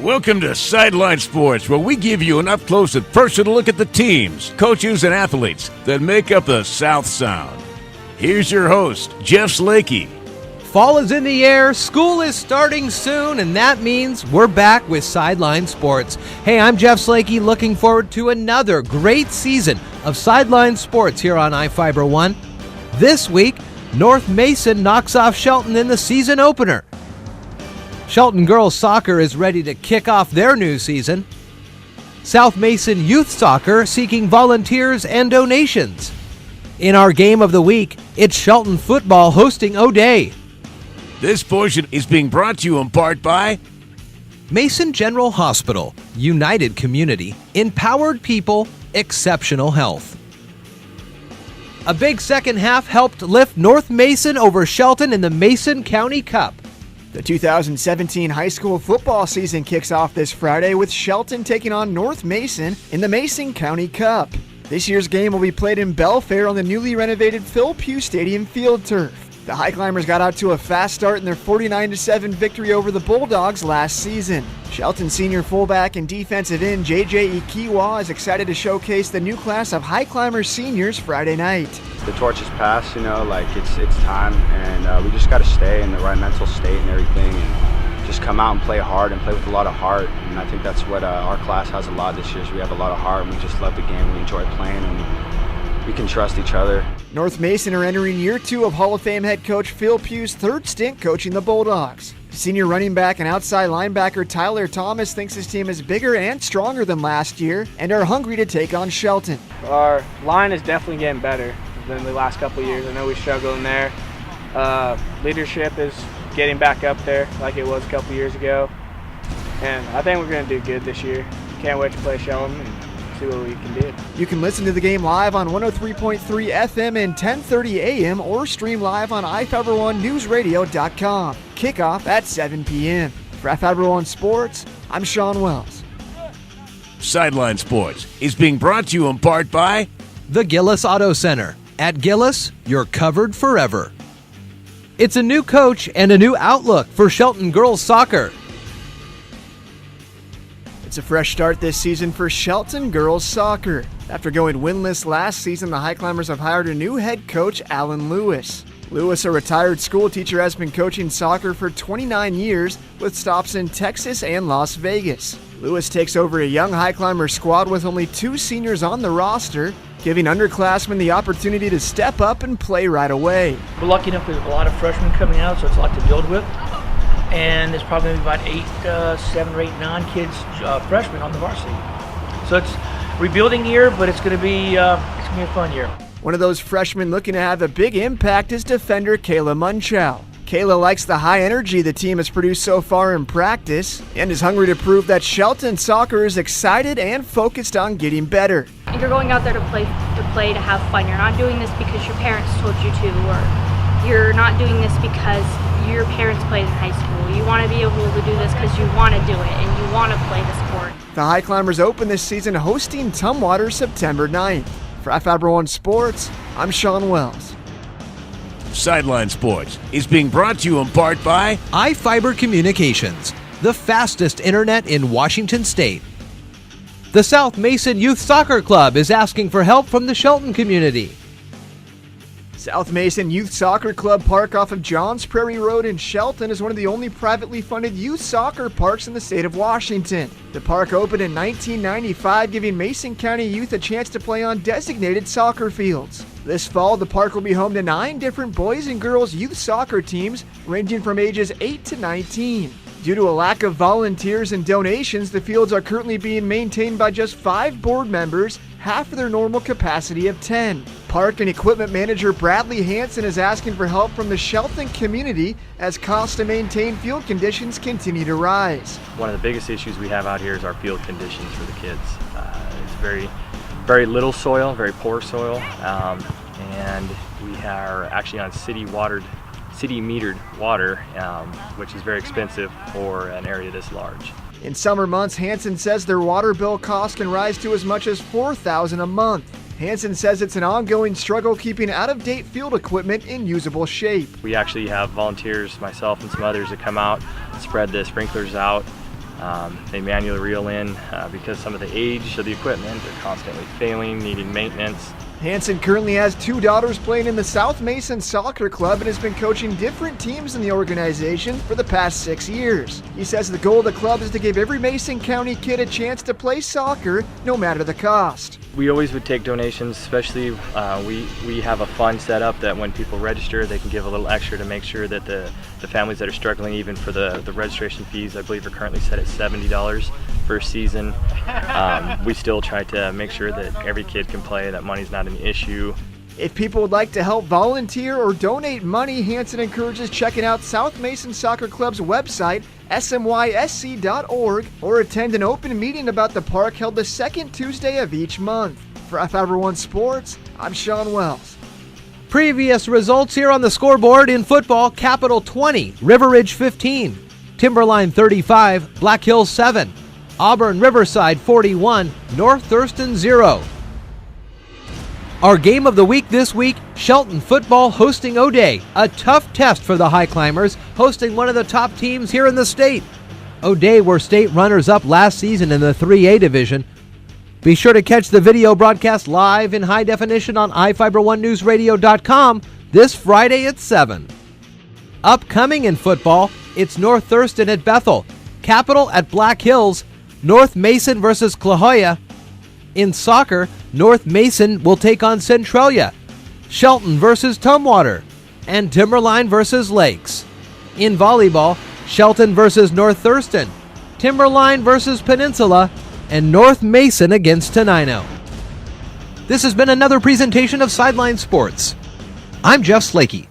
Welcome to Sideline Sports, where we give you an up-close and personal look at the teams, coaches, and athletes that make up the South Sound. Here's your host, Jeff Slakey. Fall is in the air, school is starting soon, and that means we're back with Sideline Sports. Hey, I'm Jeff Slakey, looking forward to another great season of Sideline Sports here on iFiber 1. This week, North Mason knocks off Shelton in the season opener. Shelton girls soccer is ready to kick off their new season. South Mason youth soccer seeking volunteers and donations. In our game of the week, it's Shelton football hosting O'Day. This portion is being brought to you in part by Mason General Hospital, United Community, Empowered People, Exceptional Health. A big second half helped lift North Mason over Shelton in the Mason County Cup. The 2017 high school football season kicks off this Friday with Shelton taking on North Mason in the Mason County Cup. This year's game will be played in Belfair on the newly renovated Phil Pugh Stadium field turf. The High Climbers got out to a fast start in their 49-7 victory over the Bulldogs last season. Shelton senior fullback and defensive end J.J. Ikiwa is excited to showcase the new class of High Climbers seniors Friday night. The torch is passed, it's time, and we just got to stay in the right mental state and everything, and just come out and play hard and play with a lot of heart. And I think that's what our class has a lot this year. Is we have a lot of heart, and we just love the game. We enjoy playing, and we can trust each other. North Mason are entering year 2 of Hall of Fame head coach Phil Pugh's third stint coaching the Bulldogs. Senior running back and outside linebacker Tyler Thomas thinks his team is bigger and stronger than last year and are hungry to take on Shelton. Our line is definitely getting better than the last couple of years. I know we struggled in there. Leadership is getting back up there like it was a couple years ago. And I think we're going to do good this year. Can't wait to play Shelton and see what we can do. You can listen to the game live on 103.3 FM and 1030 AM or stream live on iFiber1newsradio.com. Kickoff at 7 p.m. For iFiber 1 Sports, I'm Sean Wells. Sideline Sports is being brought to you in part by The Gillis Auto Center. At Gillis, you're covered forever. It's a new coach and a new outlook for Shelton girls soccer. It's a fresh start this season for Shelton girls soccer. After going winless last season, the High Climbers have hired a new head coach, Alan Lewis. Lewis, a retired school teacher, has been coaching soccer for 29 years with stops in Texas and Las Vegas. Lewis takes over a young High Climber squad with only 2 seniors on the roster, giving underclassmen the opportunity to step up and play right away. We're lucky enough with a lot of freshmen coming out, so it's a lot to build with. And there's probably about 7 or 8 non-kids freshmen on the varsity. So it's a rebuilding year, but it's going to be a fun year. One of those freshmen looking to have a big impact is defender Kayla Munchow. Kayla likes the high energy the team has produced so far in practice and is hungry to prove that Shelton soccer is excited and focused on getting better. You're going out there to play to have fun. You're not doing this because your parents told you to, or you're not doing this because your parents played in high school. You want to be able to do this because you want to do it and you want to play the sport. The High Climbers open this season hosting Tumwater September 9th. For iFiber 1 Sports, I'm Sean Wells. Sideline Sports is being brought to you in part by iFiber Communications, the fastest internet in Washington State. The South Mason Youth Soccer Club is asking for help from the Shelton community. South Mason Youth Soccer Club Park off of Johns Prairie Road in Shelton is one of the only privately funded youth soccer parks in the state of Washington. The park opened in 1995, giving Mason County youth a chance to play on designated soccer fields. This fall, the park will be home to 9 different boys and girls youth soccer teams ranging from ages 8 to 19. Due to a lack of volunteers and donations, the fields are currently being maintained by just 5 board members, half of their normal capacity of 10. Park and equipment manager Bradley Hansen is asking for help from the Shelton community as costs to maintain field conditions continue to rise. One of the biggest issues we have out here is our field conditions for the kids. It's very little soil, very poor soil, and we are actually on city metered water, which is very expensive for an area this large. In summer months, Hansen says their water bill costs can rise to as much as $4,000 a month. Hansen says it's an ongoing struggle keeping out-of-date field equipment in usable shape. We actually have volunteers, myself and some others, that come out, spread the sprinklers out They manually reel in because some of the age of the equipment, they're constantly failing, needing maintenance. Hanson currently has 2 daughters playing in the South Mason Soccer Club and has been coaching different teams in the organization for the past 6 years. He says the goal of the club is to give every Mason County kid a chance to play soccer, no matter the cost. We always would take donations, especially we have a fund set up that when people register, they can give a little extra to make sure that the families that are struggling, even for the registration fees, I believe are currently set at $70 per season. We still try to make sure that every kid can play, that money's not an issue. If people would like to help volunteer or donate money, Hanson encourages checking out South Mason Soccer Club's website, smysc.org, or attend an open meeting about the park held the second Tuesday of each month. For Fiber One Sports, I'm Sean Wells. Previous results here on the scoreboard in football: Capital 20, River Ridge 15, Timberline 35, Black Hills 7, Auburn Riverside 41, North Thurston 0. Our game of the week this week, Shelton football hosting O'Day. A tough test for the High Climbers, hosting one of the top teams here in the state. O'Day were state runners-up last season in the 3A division. Be sure to catch the video broadcast live in high definition on iFiber1newsradio.com this Friday at 7. Upcoming in football, it's North Thurston at Bethel, Capital at Black Hills, North Mason versus Clahoya. In soccer, North Mason will take on Centralia, Shelton versus Tumwater, and Timberline versus Lakes. In volleyball, Shelton versus North Thurston, Timberline versus Peninsula, and North Mason against Tenino. This has been another presentation of Sideline Sports. I'm Jeff Slakey.